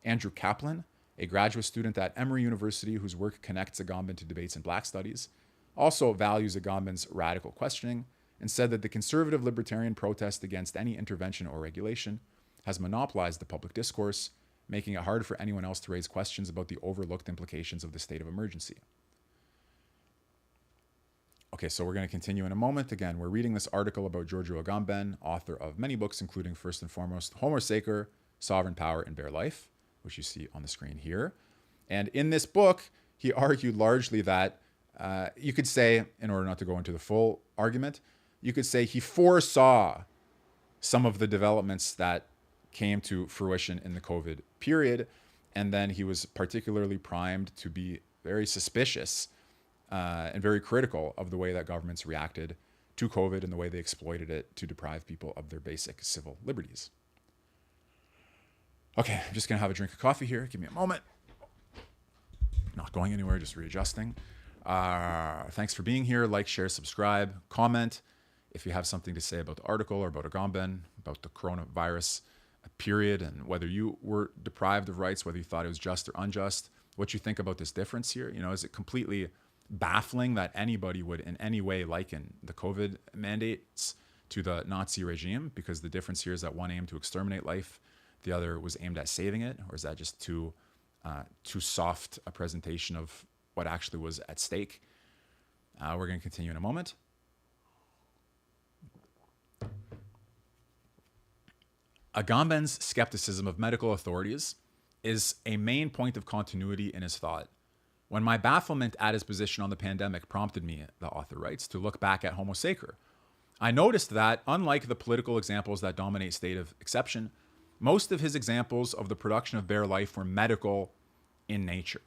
Andrew Kaplan, a graduate student at Emory University whose work connects Agamben to debates in Black studies, also values Agamben's radical questioning and said that the conservative libertarian protest against any intervention or regulation has monopolized the public discourse, making it hard for anyone else to raise questions about the overlooked implications of the state of emergency. Okay, so we're going to continue in a moment. Again, we're reading this article about Giorgio Agamben, author of many books, including first and foremost, Homo Sacer, Sovereign Power and Bare Life, which you see on the screen here. And in this book, he argued largely that, you could say, in order not to go into the full argument, you could say he foresaw some of the developments that came to fruition in the COVID period. And then he was particularly primed to be very suspicious and very critical of the way that governments reacted to COVID and the way they exploited it to deprive people of their basic civil liberties. Okay, I'm just going to have a drink of coffee here. Give me a moment. Not going anywhere, just readjusting. Thanks for being here. Like, share, subscribe, comment. If you have something to say about the article or about Agamben, about the coronavirus period, and whether you were deprived of rights, whether you thought it was just or unjust, what you think about this difference here. You know, is it completely baffling that anybody would in any way liken the COVID mandates to the Nazi regime? Because the difference here is that one aimed to exterminate life, the other was aimed at saving it. Or is that just too soft a presentation of what actually was at stake? We're going to continue in a moment. Agamben's skepticism of medical authorities is a main point of continuity in his thought. When my bafflement at his position on the pandemic prompted me, the author writes, to look back at Homo Sacer, I noticed that, unlike the political examples that dominate state of exception, most of his examples of the production of bare life were medical in nature.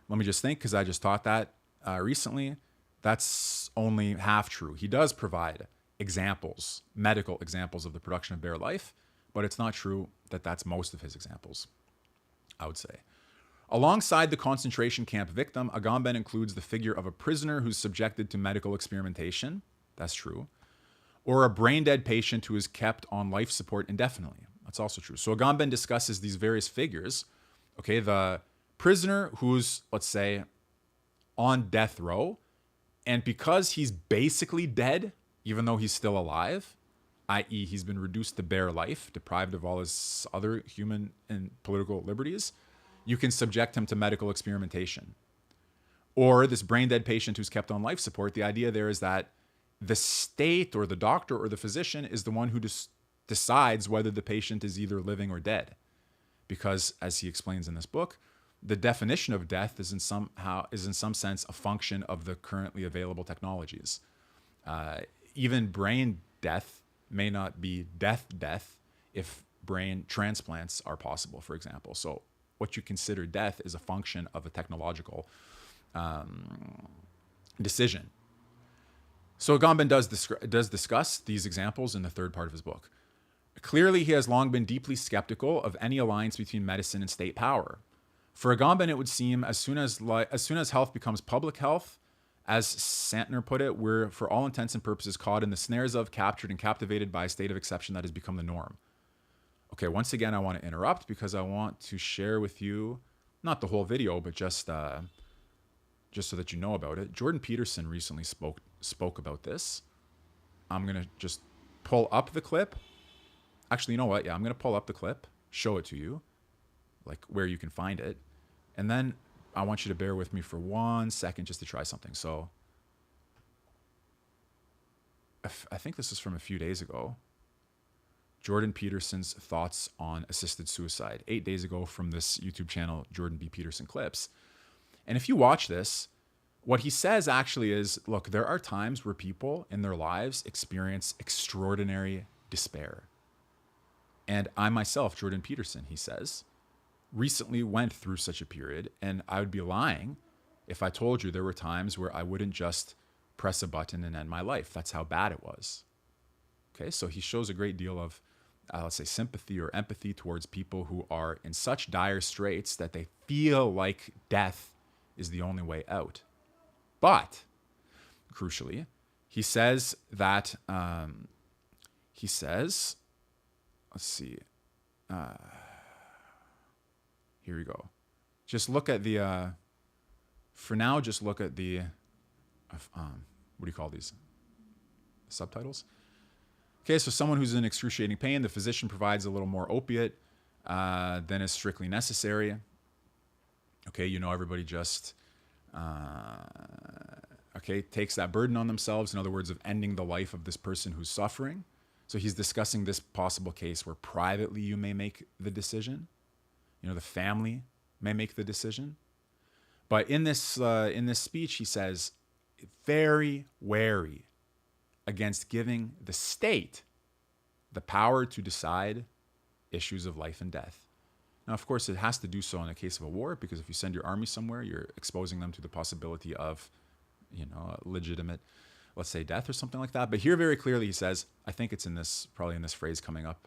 Let me just think, because I just taught that recently. That's only half true. He does provide examples, medical examples of the production of bare life, but it's not true that that's most of his examples, I would say. Alongside the concentration camp victim, Agamben includes the figure of a prisoner who's subjected to medical experimentation. That's true. Or a brain-dead patient who is kept on life support indefinitely. That's also true. So Agamben discusses these various figures. Okay, the prisoner who's, let's say, on death row, and because he's basically dead, even though he's still alive, i.e. he's been reduced to bare life, deprived of all his other human and political liberties, you can subject him to medical experimentation. Or this brain-dead patient who's kept on life support, the idea there is that the state or the doctor or the physician is the one who decides whether the patient is either living or dead. Because, as he explains in this book, the definition of death is in some sense a function of the currently available technologies. Even brain death may not be death if brain transplants are possible, for example. So what you consider death is a function of a technological decision. So Agamben does discuss these examples in the third part of his book. Clearly, he has long been deeply skeptical of any alliance between medicine and state power. For Agamben, it would seem as soon as health becomes public health, as Santner put it, we're for all intents and purposes caught in the snares of, captured and captivated by a state of exception that has become the norm. Okay, once again, I want to interrupt because I want to share with you, not the whole video, but just so that you know about it. Jordan Peterson recently spoke about this. I'm going to just pull up the clip. Actually, you know what? Yeah, I'm going to pull up the clip, show it to you, like where you can find it. And then I want you to bear with me for 1 second just to try something. So I think this is from a few days ago. Jordan Peterson's thoughts on assisted suicide, 8 days ago from this YouTube channel, Jordan B. Peterson Clips. And if you watch this, what he says actually is, look, there are times where people in their lives experience extraordinary despair. And I myself, Jordan Peterson, he says, recently went through such a period, and I would be lying if I told you there were times where I wouldn't just press a button and end my life. That's how bad it was. Okay, so he shows a great deal of, let's say, sympathy or empathy towards people who are in such dire straits that they feel like death is the only way out. But, crucially, he says that, let's see, here we go. Just look at the, for now, just look at the, what do you call these? Subtitles? Okay, so someone who's in excruciating pain, the physician provides a little more opiate than is strictly necessary. Okay, you know, everybody just, takes that burden on themselves, in other words, of ending the life of this person who's suffering. So he's discussing this possible case where privately you may make the decision. You know, the family may make the decision. But in this speech, he says, very wary against giving the state the power to decide issues of life and death. Now, of course, it has to do so in the case of a war, because if you send your army somewhere, you're exposing them to the possibility of, you know, a legitimate, let's say, death or something like that. But here very clearly he says, I think it's in this, probably in this phrase coming up,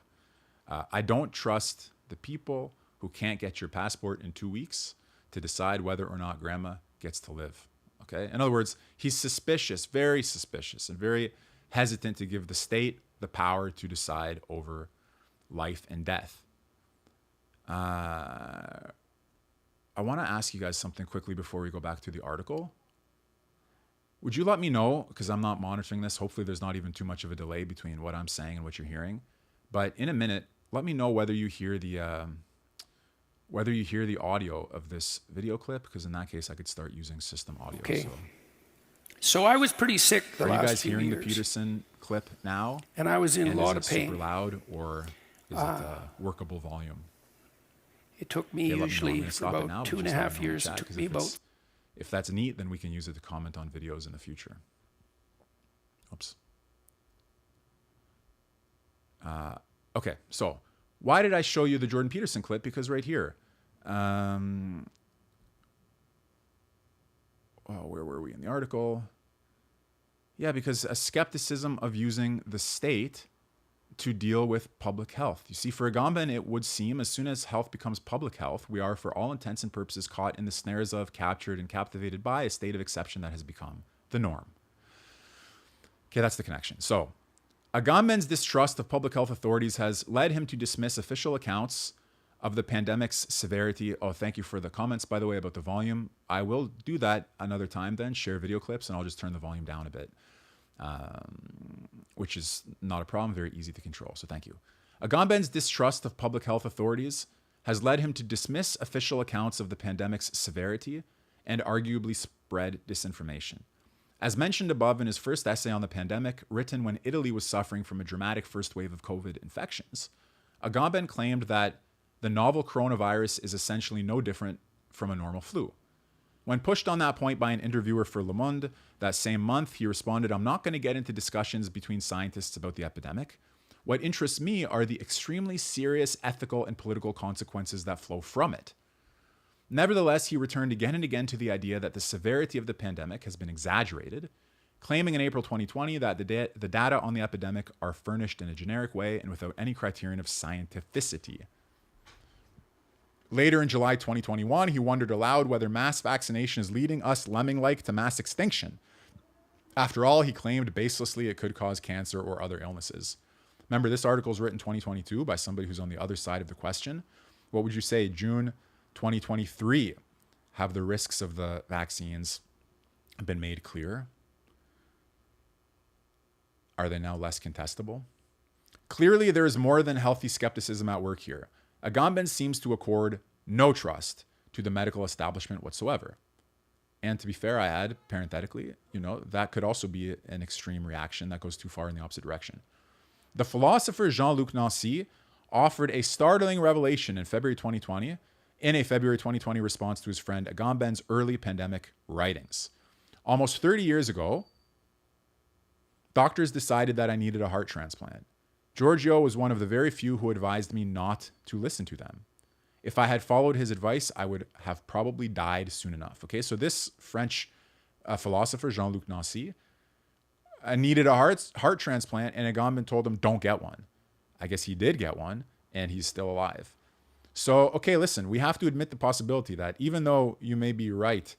I don't trust the people who can't get your passport in 2 weeks to decide whether or not grandma gets to live. Okay? In other words, he's suspicious, very suspicious, and very hesitant to give the state the power to decide over life and death. I want to ask you guys something quickly before we go back to the article. Would you let me know, because I'm not monitoring this, hopefully there's not even too much of a delay between what I'm saying and what you're hearing, but in a minute, let me know whether you hear the audio of this video clip, because in that case I could start using system audio. Okay. So I was pretty sick the last few years. Are you guys hearing the Peterson clip now? And I was in a lot of Is it pain. super loud, or is it workable volume? It took me Okay, let me know. I'm usually gonna for stop it about now, but 2.5 just let me know in the years. It chat, took 'cause me about if that's neat, then we can use it to comment on videos in the future. Oops. Okay, so why did I show you the Jordan Peterson clip? Because right here, oh, where were we in the article? Yeah, because a skepticism of using the state to deal with public health. You see, for Agamben, it would seem as soon as health becomes public health, we are, for all intents and purposes, caught in the snares of, captured, and captivated by a state of exception that has become the norm. Okay, that's the connection. So, Agamben's distrust of public health authorities has led him to dismiss official accounts of the pandemic's severity. Oh, thank you for the comments, by the way, about the volume. I will do that another time then, share video clips, and I'll just turn the volume down a bit. Which is not a problem, very easy to control. So thank you. Agamben's distrust of public health authorities has led him to dismiss official accounts of the pandemic's severity and arguably spread disinformation. As mentioned above in his first essay on the pandemic, written when Italy was suffering from a dramatic first wave of COVID infections, Agamben claimed that the novel coronavirus is essentially no different from a normal flu. When pushed on that point by an interviewer for Le Monde that same month, he responded, "I'm not going to get into discussions between scientists about the epidemic. What interests me are the extremely serious ethical and political consequences that flow from it." Nevertheless, he returned again and again to the idea that the severity of the pandemic has been exaggerated, claiming in April 2020 that the data on the epidemic are furnished in a generic way and without any criterion of scientificity. Later in July 2021, he wondered aloud whether mass vaccination is leading us lemming-like to mass extinction. After all, he claimed baselessly it could cause cancer or other illnesses. Remember, this article is written 2022 by somebody who's on the other side of the question. What would you say, June 2023? Have the risks of the vaccines been made clear? Are they now less contestable? Clearly, there is more than healthy skepticism at work here. Agamben seems to accord no trust to the medical establishment whatsoever. And to be fair, I add, parenthetically, that could also be an extreme reaction that goes too far in the opposite direction. The philosopher Jean-Luc Nancy offered a startling revelation in February 2020 in a February 2020 response to his friend Agamben's early pandemic writings. Almost 30 years ago, doctors decided that I needed a heart transplant. Giorgio was one of the very few who advised me not to listen to them. If I had followed his advice, I would have probably died soon enough. Okay, so this French philosopher, Jean-Luc Nancy, needed a heart transplant, and Agamben told him, don't get one. I guess he did get one, and he's still alive. So, okay, listen, we have to admit the possibility that even though you may be right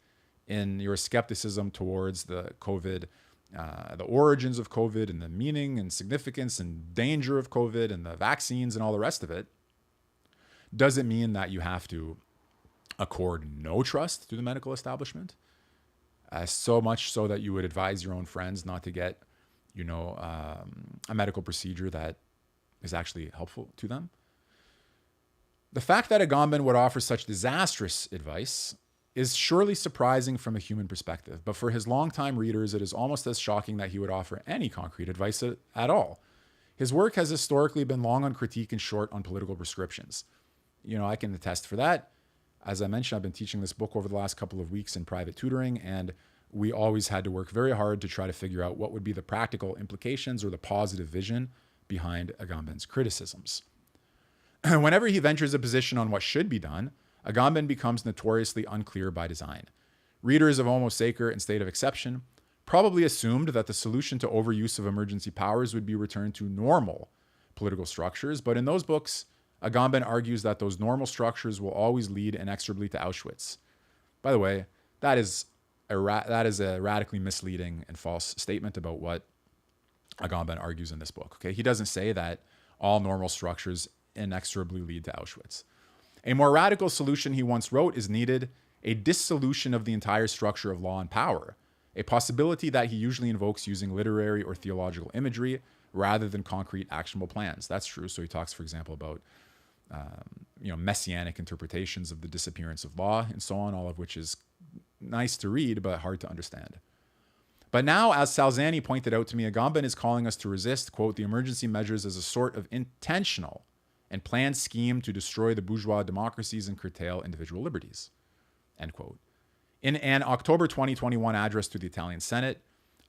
in your skepticism towards the COVID, the origins of COVID and the meaning and significance and danger of COVID and the vaccines and all the rest of it, doesn't mean that you have to accord no trust to the medical establishment. So much so that you would advise your own friends not to get, a medical procedure that is actually helpful to them. The fact that Agamben would offer such disastrous advice is surely surprising from a human perspective, but for his longtime readers, it is almost as shocking that he would offer any concrete advice at all. His work has historically been long on critique and short on political prescriptions. I can attest for that. As I mentioned, I've been teaching this book over the last couple of weeks in private tutoring, and we always had to work very hard to try to figure out what would be the practical implications or the positive vision behind Agamben's criticisms. Whenever he ventures a position on what should be done, Agamben becomes notoriously unclear by design. Readers of Homo Sacer and State of Exception probably assumed that the solution to overuse of emergency powers would be returned to normal political structures, but in those books, Agamben argues that those normal structures will always lead inexorably to Auschwitz. By the way, that is a radically misleading and false statement about what Agamben argues in this book. Okay, he doesn't say that all normal structures inexorably lead to Auschwitz. A more radical solution, he once wrote, is needed: a dissolution of the entire structure of law and power, a possibility that he usually invokes using literary or theological imagery rather than concrete actionable plans. That's true. So he talks, for example, about messianic interpretations of the disappearance of law and so on, all of which is nice to read, but hard to understand. But now, as Salzani pointed out to me, Agamben is calling us to resist, quote, the emergency measures as a sort of intentional and planned scheme to destroy the bourgeois democracies and curtail individual liberties, end quote. In an October 2021 address to the Italian Senate,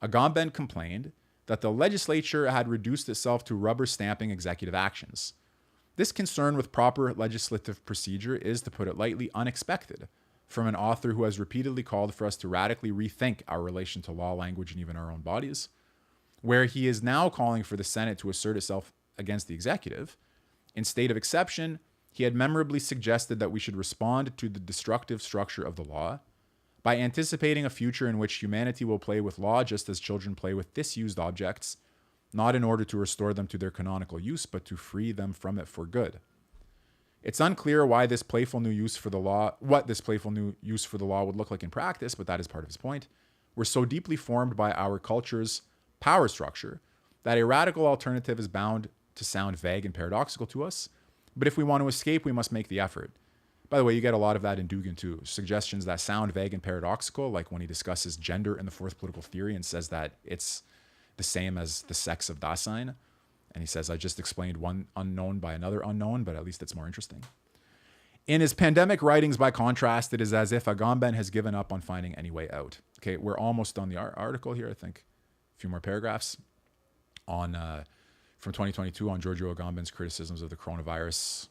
Agamben complained that the legislature had reduced itself to rubber stamping executive actions. This concern with proper legislative procedure is, to put it lightly, unexpected from an author who has repeatedly called for us to radically rethink our relation to law, language, and even our own bodies, where he is now calling for the Senate to assert itself against the executive. In state of exception, he had memorably suggested that we should respond to the destructive structure of the law by anticipating a future in which humanity will play with law just as children play with disused objects, not in order to restore them to their canonical use, but to free them from it for good. It's unclear what this playful new use for the law would look like in practice, but that is part of his point. We're so deeply formed by our culture's power structure that a radical alternative is bound to sound vague and paradoxical to us. But if we want to escape, we must make the effort. By the way, you get a lot of that in Dugin too. Suggestions that sound vague and paradoxical, like when he discusses gender in the fourth political theory and says that it's the same as the sex of Dasein. And he says, I just explained one unknown by another unknown, but at least it's more interesting. In his pandemic writings, by contrast, it is as if Agamben has given up on finding any way out. Okay, we're almost on the article here, I think. A few more paragraphs on from 2022 on Giorgio Agamben's criticisms of the coronavirus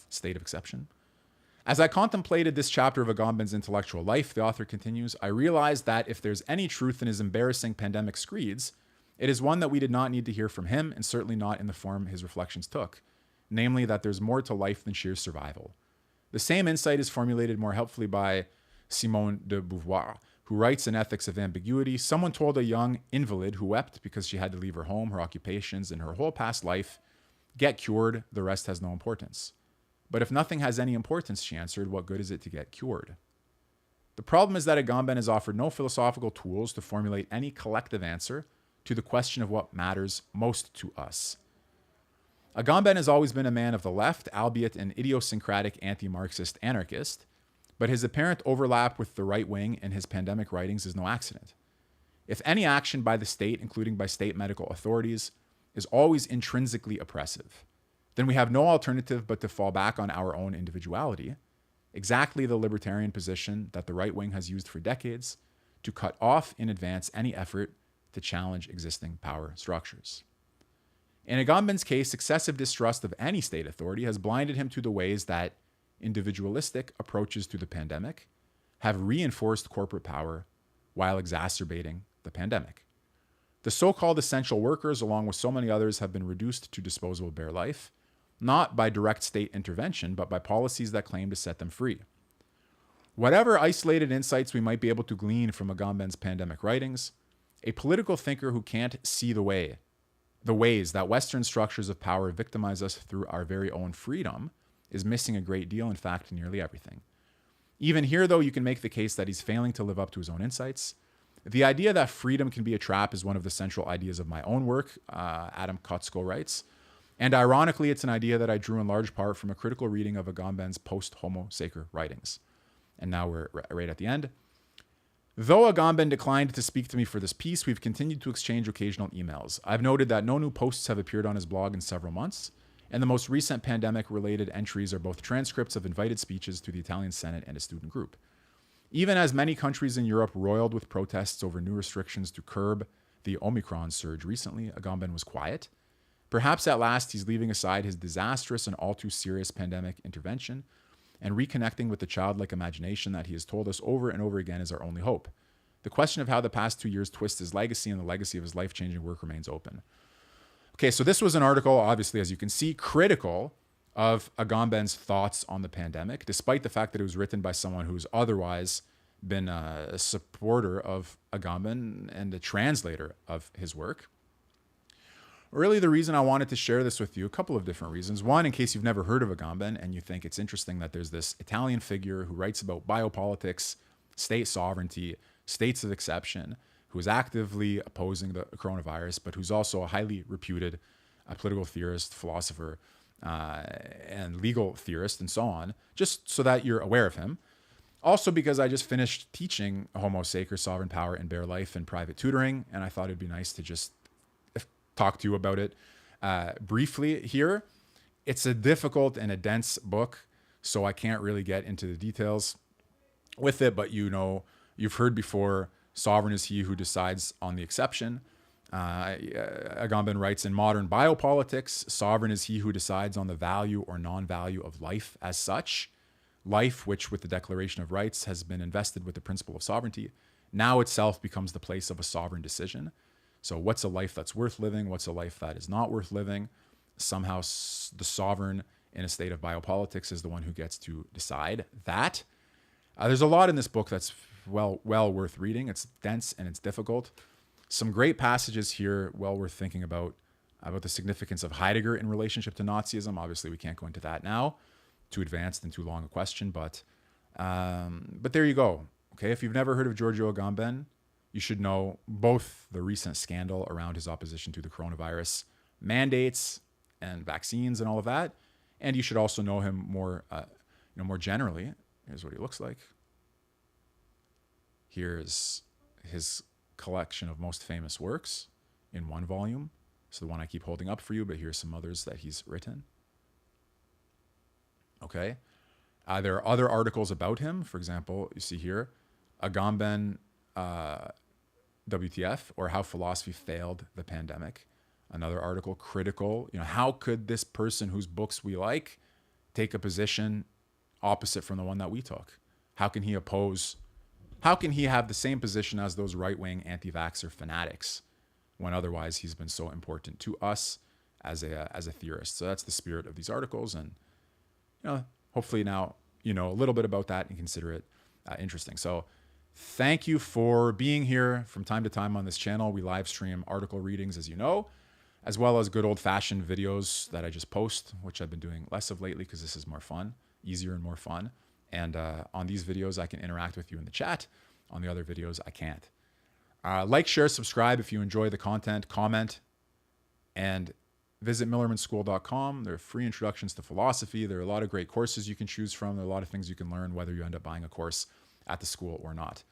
state of exception. As I contemplated this chapter of Agamben's intellectual life, the author continues, I realized that if there's any truth in his embarrassing pandemic screeds, it is one that we did not need to hear from him, and certainly not in the form his reflections took, namely that there's more to life than sheer survival. The same insight is formulated more helpfully by Simone de Beauvoir, who writes in Ethics of Ambiguity, someone told a young invalid who wept because she had to leave her home, her occupations, and her whole past life, get cured, the rest has no importance. But if nothing has any importance, she answered, what good is it to get cured? The problem is that Agamben has offered no philosophical tools to formulate any collective answer to the question of what matters most to us. Agamben has always been a man of the left, albeit an idiosyncratic anti-Marxist anarchist, but his apparent overlap with the right wing in his pandemic writings is no accident. If any action by the state, including by state medical authorities, is always intrinsically oppressive, then we have no alternative but to fall back on our own individuality, exactly the libertarian position that the right wing has used for decades to cut off in advance any effort to challenge existing power structures. In Agamben's case, excessive distrust of any state authority has blinded him to the ways that individualistic approaches to the pandemic have reinforced corporate power while exacerbating the pandemic. The so-called essential workers, along with so many others, have been reduced to disposable bare life, not by direct state intervention, but by policies that claim to set them free. Whatever isolated insights we might be able to glean from Agamben's pandemic writings, a political thinker who can't see the ways that Western structures of power victimize us through our very own freedom is missing a great deal, in fact, nearly everything. Even here, though, you can make the case that he's failing to live up to his own insights. The idea that freedom can be a trap is one of the central ideas of my own work, Adam Kotsko writes. And ironically, it's an idea that I drew in large part from a critical reading of Agamben's post-Homo Sacer writings. And now we're right at the end. Though Agamben declined to speak to me for this piece, we've continued to exchange occasional emails. I've noted that no new posts have appeared on his blog in several months, and the most recent pandemic-related entries are both transcripts of invited speeches to the Italian Senate and a student group. Even as many countries in Europe roiled with protests over new restrictions to curb the Omicron surge recently, Agamben was quiet. Perhaps at last he's leaving aside his disastrous and all too serious pandemic intervention and reconnecting with the childlike imagination that he has told us over and over again is our only hope. The question of how the past 2 years twist his legacy and the legacy of his life-changing work remains open. Okay, so this was an article, obviously, as you can see, critical of Agamben's thoughts on the pandemic, despite the fact that it was written by someone who's otherwise been a supporter of Agamben and a translator of his work. Really, the reason I wanted to share this with you, a couple of different reasons. One, in case you've never heard of Agamben and you think it's interesting that there's this Italian figure who writes about biopolitics, state sovereignty, states of exception, who is actively opposing the coronavirus, but who's also a highly reputed political theorist, philosopher, and legal theorist, and so on, just so that you're aware of him. Also because I just finished teaching Homo Sacer, Sovereign Power and Bare Life in private tutoring, and I thought it'd be nice to just talk to you about it briefly here. It's a difficult and a dense book, so I can't really get into the details with it, but you've heard before, sovereign is he who decides on the exception. Agamben writes, in modern biopolitics, sovereign is he who decides on the value or non-value of life as such. Life, which with the Declaration of Rights has been invested with the principle of sovereignty, now itself becomes the place of a sovereign decision. So what's a life that's worth living? What's a life that is not worth living? Somehow the sovereign in a state of biopolitics is the one who gets to decide that. There's a lot in this book that's well worth reading. It's dense and it's difficult. Some great passages here, well worth thinking about the significance of Heidegger in relationship to Nazism. Obviously, we can't go into that now. Too advanced and too long a question, but there you go. Okay, if you've never heard of Giorgio Agamben, you should know both the recent scandal around his opposition to the coronavirus mandates and vaccines and all of that, and you should also know him more generally. Here's what he looks like. Here's his collection of most famous works in one volume. It's the one I keep holding up for you, but here's some others that he's written. Okay. There are other articles about him. For example, you see here, Agamben, WTF, or How Philosophy Failed the Pandemic. Another article, critical. How could this person whose books we like take a position opposite from the one that we took? How can he have the same position as those right-wing anti-vaxxer fanatics when otherwise he's been so important to us as a theorist? So that's the spirit of these articles, and hopefully now you know a little bit about that and consider it interesting. So thank you for being here. From time to time on this channel, we live stream article readings, as you know, as well as good old-fashioned videos that I just post, which I've been doing less of lately because this is more fun, easier and more fun. And on these videos, I can interact with you in the chat. On the other videos, I can't. Like, share, subscribe if you enjoy the content, comment, and visit millermanschool.com. There are free introductions to philosophy. There are a lot of great courses you can choose from. There are a lot of things you can learn, whether you end up buying a course at the school or not.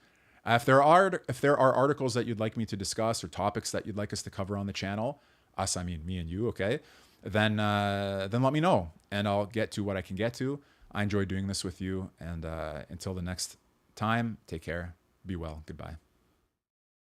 If there are articles that you'd like me to discuss or topics that you'd like us to cover on the channel, us, I mean me and you, okay, then let me know, and I'll get to what I can get to. I enjoy doing this with you, and until the next time, take care, be well, goodbye.